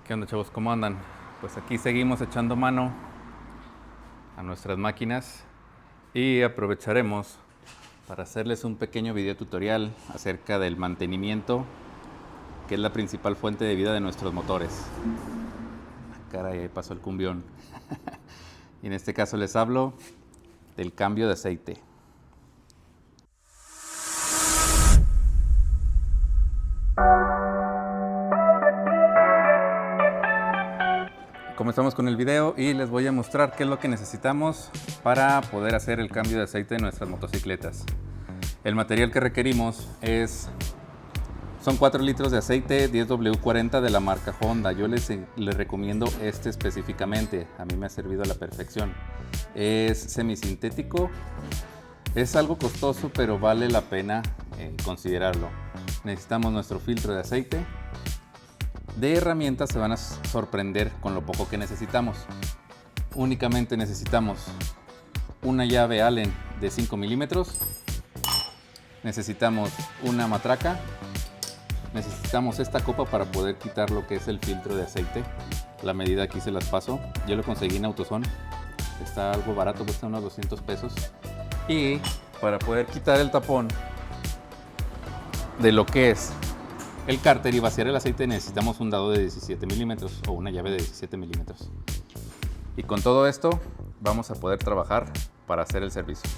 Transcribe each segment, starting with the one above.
¿Qué onda, chavos? ¿Cómo andan? Pues aquí seguimos echando mano a nuestras máquinas y aprovecharemos para hacerles un pequeño video tutorial acerca del mantenimiento, que es la principal fuente de vida de nuestros motores. Caray, ahí pasó el cumbión. Y en este caso les hablo del cambio de aceite. Comenzamos con el video y les voy a mostrar qué es lo que necesitamos para poder hacer el cambio de aceite de nuestras motocicletas. El material que requerimos son 4 litros de aceite 10W40 de la marca Honda. Yo les recomiendo este específicamente, a mí me ha servido a la perfección. Es semisintético, es algo costoso, pero vale la pena considerarlo. Necesitamos nuestro filtro de aceite. De herramientas se van a sorprender con lo poco que necesitamos. Únicamente necesitamos una llave Allen de 5 milímetros, necesitamos una matraca, necesitamos esta copa para poder quitar lo que es el filtro de aceite. La medida aquí se las paso, yo lo conseguí en AutoZone, está algo barato, cuesta unos 200 pesos. Y para poder quitar el tapón de lo que es el cárter y vaciar el aceite necesitamos un dado de 17 milímetros o una llave de 17 milímetros. Y con todo esto vamos a poder trabajar para hacer el servicio.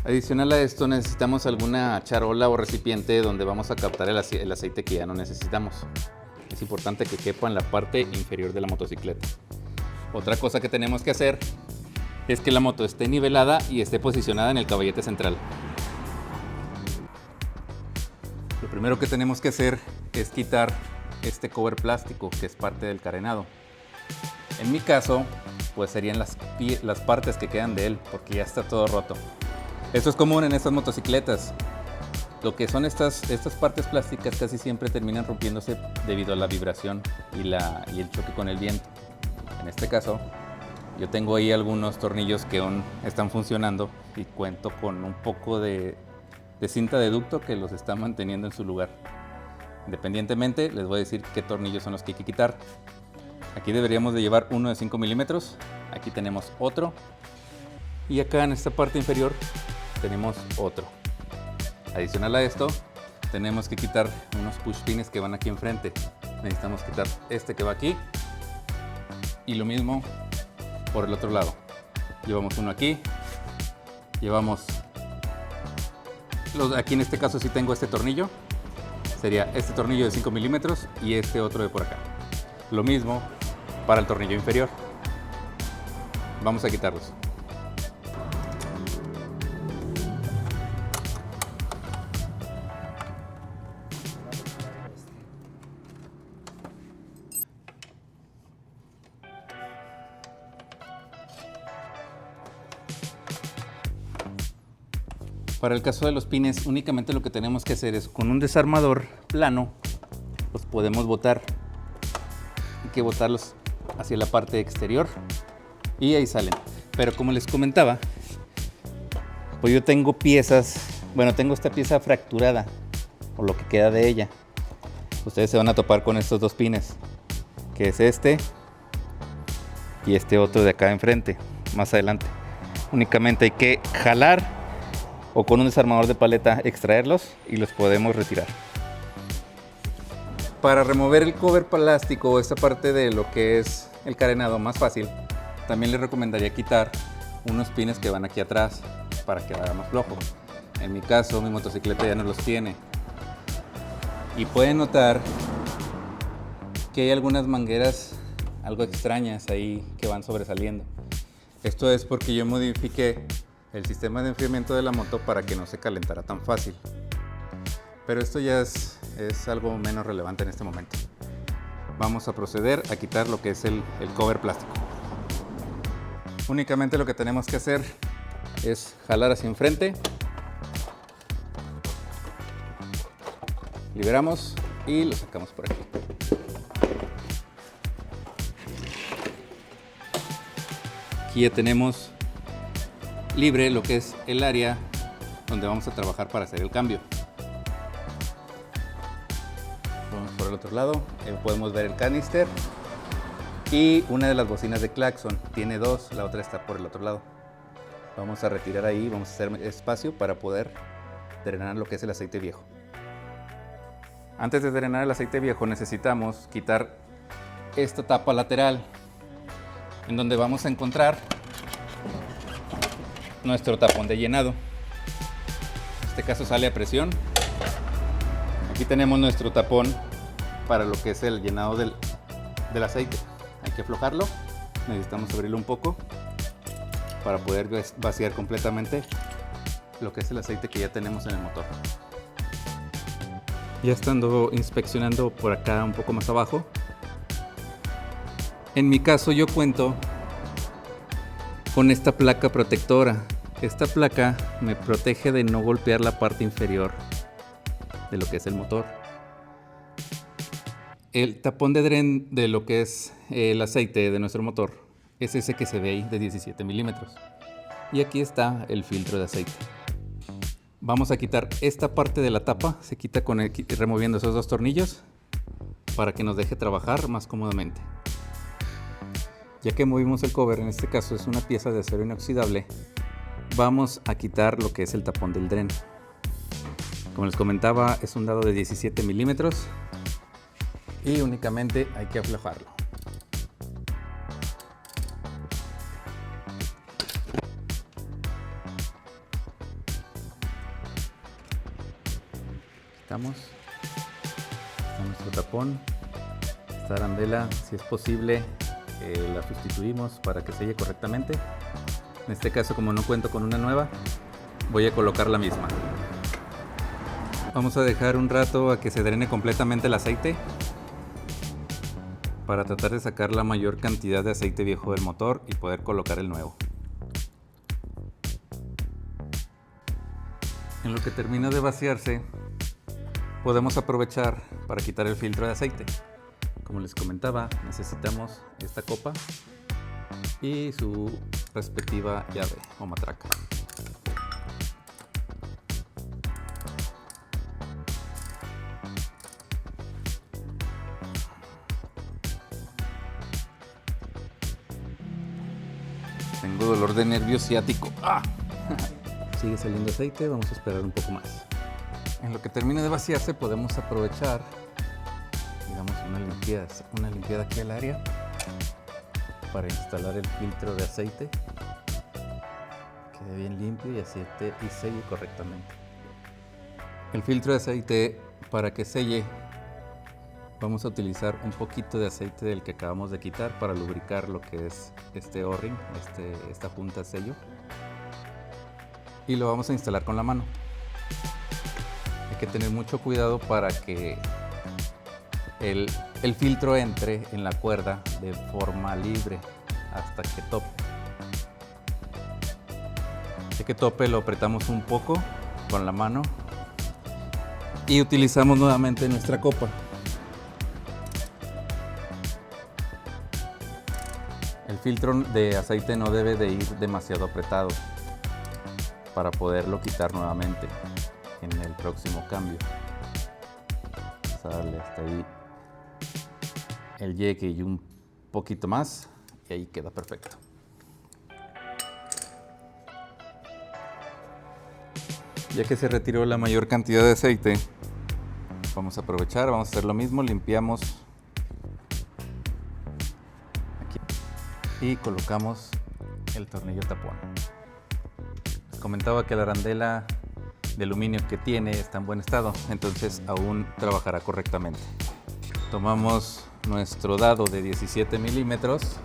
Adicional a esto necesitamos alguna charola o recipiente donde vamos a captar el aceite que ya no necesitamos. Es importante que quepa en la parte inferior de la motocicleta. Otra cosa que tenemos que hacer es que la moto esté nivelada y esté posicionada en el caballete central. Lo primero que tenemos que hacer es quitar este cover plástico que es parte del carenado. En mi caso, pues serían las partes que quedan de él, porque ya está todo roto. Esto es común en estas motocicletas. Lo que son estas partes plásticas casi siempre terminan rompiéndose debido a la vibración y el choque con el viento. En este caso, yo tengo ahí algunos tornillos que aún están funcionando y cuento con un poco de cinta de ducto que los está manteniendo en su lugar. Independientemente, les voy a decir qué tornillos son los que hay que quitar. Aquí deberíamos de llevar uno de 5 milímetros, aquí tenemos otro y acá en esta parte inferior tenemos otro. Adicional a esto, tenemos que quitar unos push pins que van aquí enfrente. Necesitamos quitar este que va aquí y lo mismo por el otro lado. Llevamos uno aquí, llevamos aquí en este caso sí tengo este tornillo, sería este tornillo de 5 milímetros y este otro de por acá. Lo mismo para el tornillo inferior. Vamos a quitarlos. Para el caso de los pines, únicamente lo que tenemos que hacer es con un desarmador plano, los podemos botar. Hay que botarlos hacia la parte exterior y ahí salen. Pero como les comentaba, pues yo tengo piezas, bueno, tengo esta pieza fracturada, o lo que queda de ella. Ustedes se van a topar con estos dos pines, que es este y este otro de acá enfrente, más adelante. Únicamente hay que jalar o con un desarmador de paleta extraerlos y los podemos retirar. Para remover el cover plástico o esta parte de lo que es el carenado más fácil, también les recomendaría quitar unos pines que van aquí atrás para que haga más flojo. En mi caso, mi motocicleta ya no los tiene. Y pueden notar que hay algunas mangueras algo extrañas ahí que van sobresaliendo. Esto es porque yo modifiqué el sistema de enfriamiento de la moto para que no se calentara tan fácil. Pero esto ya es algo menos relevante en este momento. Vamos a proceder a quitar lo que es el cover plástico. Únicamente lo que tenemos que hacer es jalar hacia enfrente, liberamos y lo sacamos por aquí. Aquí ya tenemos libre lo que es el área donde vamos a trabajar para hacer el cambio. Vamos por el otro lado. Podemos ver el canister y una de las bocinas de claxon. Tiene dos, la otra está por el otro lado. Vamos a retirar ahí, vamos a hacer espacio para poder drenar lo que es el aceite viejo. Antes de drenar el aceite viejo necesitamos quitar esta tapa lateral, en donde vamos a encontrar nuestro tapón de llenado. En este caso sale a presión. Aquí tenemos nuestro tapón para lo que es el llenado del aceite. Hay que aflojarlo, necesitamos abrirlo un poco para poder vaciar completamente lo que es el aceite que ya tenemos en el motor. Ya estando inspeccionando por acá un poco más abajo, en mi caso yo cuento con esta placa protectora. Esta placa me protege de no golpear la parte inferior de lo que es el motor. El tapón de dren de lo que es el aceite de nuestro motor es ese que se ve ahí de 17 milímetros. Y aquí está el filtro de aceite. Vamos a quitar esta parte de la tapa, se quita removiendo esos dos tornillos para que nos deje trabajar más cómodamente. Ya que movimos el cover, en este caso es una pieza de acero inoxidable, vamos a quitar lo que es el tapón del dren. Como les comentaba, es un dado de 17 milímetros y únicamente hay que aflojarlo. Quitamos. Está nuestro tapón. Esta arandela, si es posible, la sustituimos para que selle correctamente. En este caso, como no cuento con una nueva, voy a colocar la misma. Vamos a dejar un rato a que se drene completamente el aceite para tratar de sacar la mayor cantidad de aceite viejo del motor y poder colocar el nuevo. En lo que termina de vaciarse, podemos aprovechar para quitar el filtro de aceite. Como les comentaba, necesitamos esta copa y su respectiva llave o matraca. Tengo dolor de nervio ciático. ¡Ah! Sigue saliendo aceite, vamos a esperar un poco más. En lo que termine de vaciarse podemos aprovechar, digamos, una limpiada aquí al área para instalar el filtro de aceite. Quede bien limpio y aceite y selle correctamente. El filtro de aceite, para que selle, vamos a utilizar un poquito de aceite del que acabamos de quitar para lubricar lo que es este O-ring, esta punta sello, y lo vamos a instalar con la mano. Hay que tener mucho cuidado para que el filtro entre en la cuerda de forma libre hasta que tope. Así que tope lo apretamos un poco con la mano y utilizamos nuevamente nuestra copa. El filtro de aceite no debe de ir demasiado apretado para poderlo quitar nuevamente en el próximo cambio. Sale hasta ahí el llegue y un poquito más y ahí queda perfecto. Ya que se retiró la mayor cantidad de aceite, vamos a aprovechar, vamos a hacer lo mismo, limpiamos aquí y colocamos el tornillo tapón. Les comentaba que la arandela de aluminio que tiene está en buen estado, entonces aún trabajará correctamente. Tomamos nuestro dado de 17 milímetros,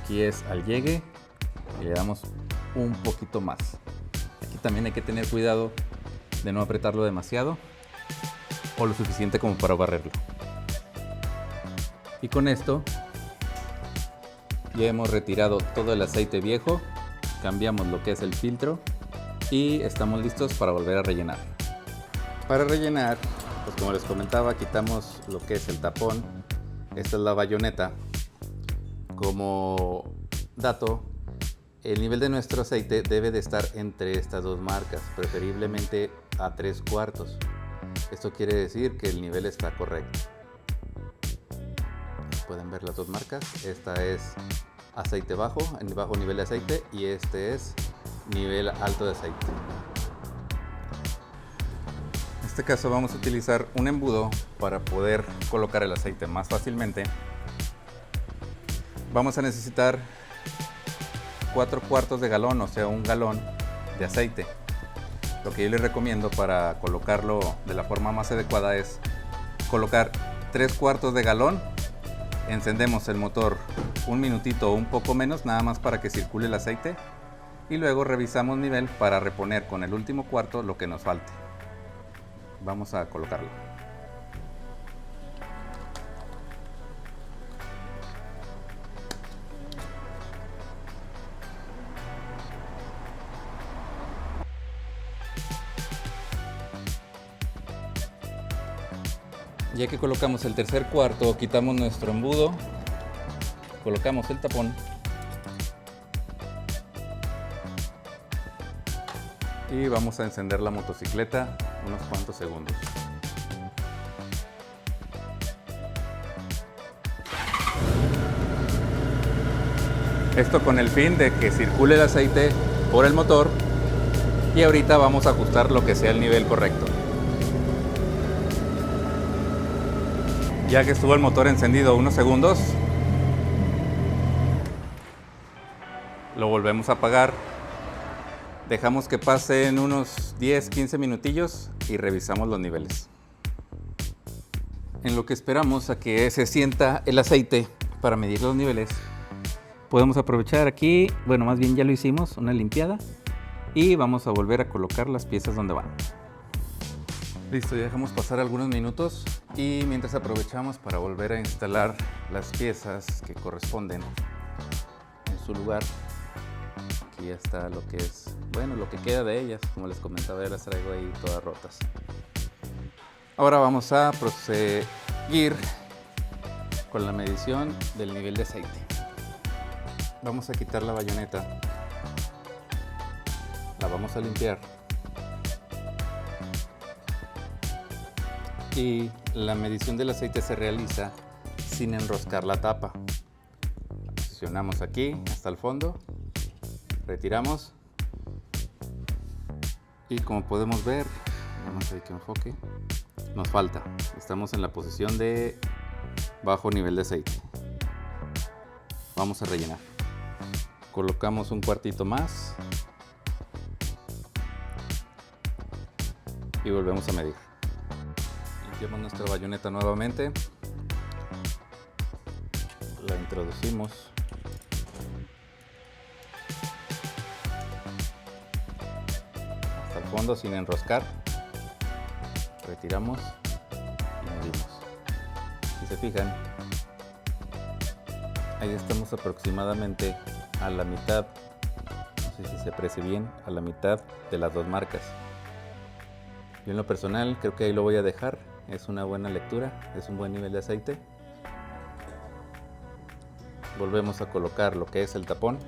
aquí es al llegue y le damos un poquito más. Aquí también hay que tener cuidado de no apretarlo demasiado o lo suficiente como para barrerlo. Y con esto ya hemos retirado todo el aceite viejo, cambiamos lo que es el filtro y estamos listos para volver a rellenar. Para rellenar, pues como les comentaba, quitamos lo que es el tapón. Esta es la bayoneta. Como dato, el nivel de nuestro aceite debe de estar entre estas dos marcas, preferiblemente a 3/4. Esto quiere decir que el nivel está correcto. Pueden ver las dos marcas. Esta es aceite bajo, en bajo nivel de aceite, y este es nivel alto de aceite. En este caso vamos a utilizar un embudo para poder colocar el aceite más fácilmente. Vamos a necesitar 4/4 de galón, o sea, 1 galón de aceite. Lo que yo les recomiendo para colocarlo de la forma más adecuada es colocar 3/4 de galón. Encendemos el motor un minutito o un poco menos, nada más para que circule el aceite, y luego revisamos nivel para reponer con el último cuarto lo que nos falte. Vamos a colocarlo. Ya que colocamos el tercer cuarto, quitamos nuestro embudo, colocamos el tapón y vamos a encender la motocicleta unos cuantos segundos. Esto con el fin de que circule el aceite por el motor, y ahorita vamos a ajustar lo que sea el nivel correcto. Ya que estuvo el motor encendido unos segundos, lo volvemos a apagar, dejamos que pasen unos 10-15 minutillos y revisamos los niveles. En lo que esperamos a que se sienta el aceite para medir los niveles, podemos aprovechar aquí, bueno, más bien ya lo hicimos, una limpiada, y vamos a volver a colocar las piezas donde van. Listo, ya dejamos pasar algunos minutos y mientras aprovechamos para volver a instalar las piezas que corresponden en su lugar. Aquí ya está lo que es, bueno, lo que queda de ellas, como les comentaba, ya las traigo ahí todas rotas. Ahora vamos a proseguir con la medición del nivel de aceite. Vamos a quitar la bayoneta, la vamos a limpiar y la medición del aceite se realiza sin enroscar la tapa. Presionamos aquí hasta el fondo, retiramos y como podemos ver, vamos a ver que enfoque, nos falta, estamos en la posición de bajo nivel de aceite. Vamos a rellenar, colocamos un cuartito más y volvemos a medir. Limpiamos nuestra bayoneta nuevamente, la introducimos, hasta el fondo sin enroscar, retiramos y medimos. Si se fijan, ahí estamos aproximadamente a la mitad, no sé si se aprecia bien, a la mitad de las dos marcas. Yo en lo personal creo que ahí lo voy a dejar, es una buena lectura, es un buen nivel de aceite. Volvemos a colocar lo que es el tapón.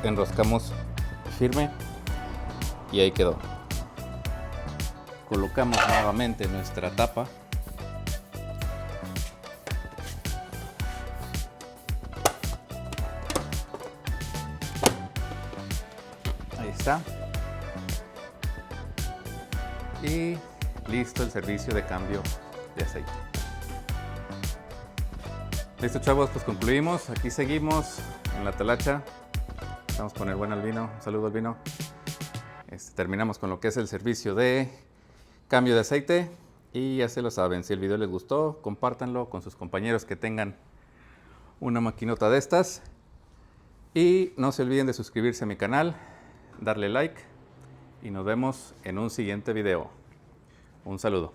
Enroscamos firme y ahí quedó. Colocamos nuevamente nuestra tapa. Ahí está. Y listo el servicio de cambio de aceite. Listo, chavos, pues concluimos. Aquí seguimos en la talacha. Vamos a poner bueno al vino. Un saludo al vino. Terminamos con lo que es el servicio de cambio de aceite. Y ya se lo saben, si el video les gustó, compártanlo con sus compañeros que tengan una maquinota de estas. Y no se olviden de suscribirse a mi canal, darle like y nos vemos en un siguiente video. Un saludo.